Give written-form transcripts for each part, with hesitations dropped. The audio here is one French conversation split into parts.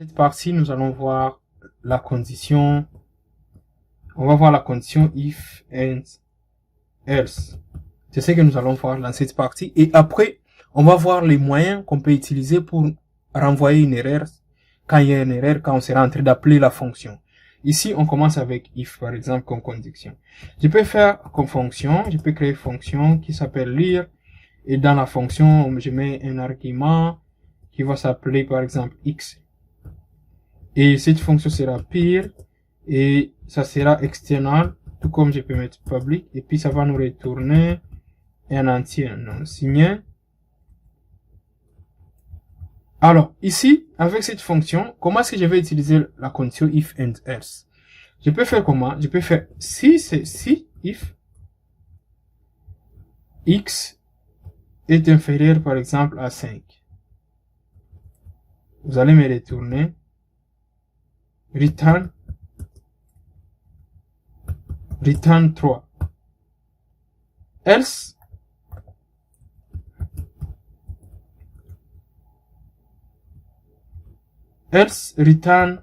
Cette partie, nous allons voir la condition. On va voir la condition if and else. C'est ce que nous allons voir dans cette partie. Et après, on va voir les moyens qu'on peut utiliser pour renvoyer une erreur quand il y a une erreur, quand on sera en train d'appeler la fonction. Ici, on commence avec if, par exemple, comme condition. Je peux faire comme fonction, je peux créer une fonction qui s'appelle lire. Et dans la fonction, je mets un argument qui va s'appeler, par exemple, x. Et cette fonction sera pire et ça sera external, tout comme je peux mettre public, et puis ça va nous retourner un entier non signé. Alors, ici, avec cette fonction, comment est-ce que je vais utiliser la condition if and else? Je peux faire comment? Je peux faire si if x est inférieur, par exemple, à 5. Vous allez me retourner return 3. Else return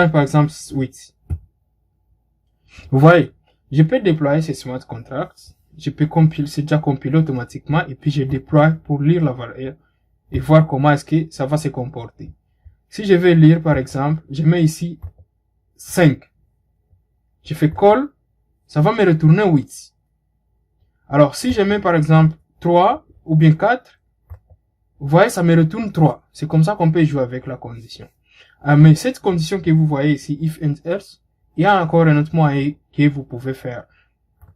par exemple 8. Vous voyez, je peux déployer ces smart contracts, je peux compiler, c'est déjà compilé automatiquement, et puis je déploie pour lire la valeur et voir comment est-ce que ça va se comporter. Si je vais lire, par exemple, je mets ici 5. Je fais call, ça va me retourner 8. Alors, si je mets, par exemple, 3 ou bien 4, vous voyez, ça me retourne 3. C'est comme ça qu'on peut jouer avec la condition. Mais cette condition que vous voyez ici, if and else, il y a encore un autre moyen que vous pouvez faire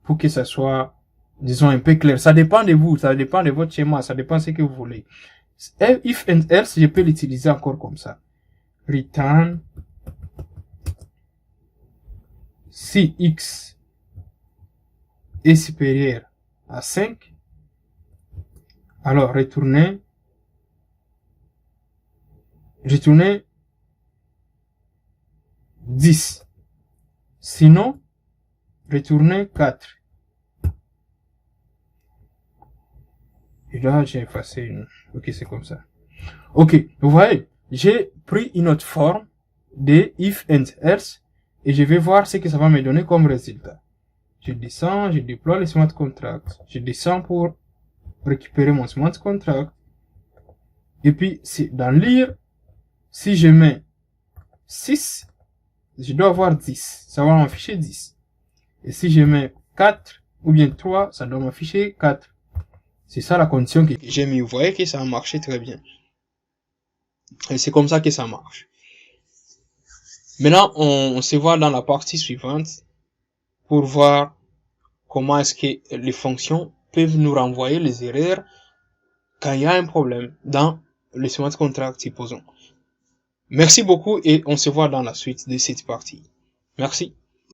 pour que ça soit, disons, un peu clair. Ça dépend de vous, ça dépend de votre schéma, ça dépend de ce que vous voulez. If and else, je peux l'utiliser encore comme ça. Return si x est supérieur à 5, alors retournez 10. Sinon, retournez 4. Et là, j'ai effacé une. Ok, c'est comme ça. Ok, vous voyez, j'ai pris une autre forme de if and else et je vais voir ce que ça va me donner comme résultat. Je descends, je déploie le smart contract. Je descends pour récupérer mon smart contract. Et puis, dans lire, si je mets 6, je dois avoir 10. Ça va m'afficher 10. Et si je mets 4 ou bien 3, ça doit m'afficher 4. C'est ça la condition que j'ai mis. Vous voyez que ça a marché très bien. Et c'est comme ça que ça marche. Maintenant, on se voit dans la partie suivante pour voir comment est-ce que les fonctions peuvent nous renvoyer les erreurs quand il y a un problème dans le smart contract, supposons. Merci beaucoup et on se voit dans la suite de cette partie. Merci.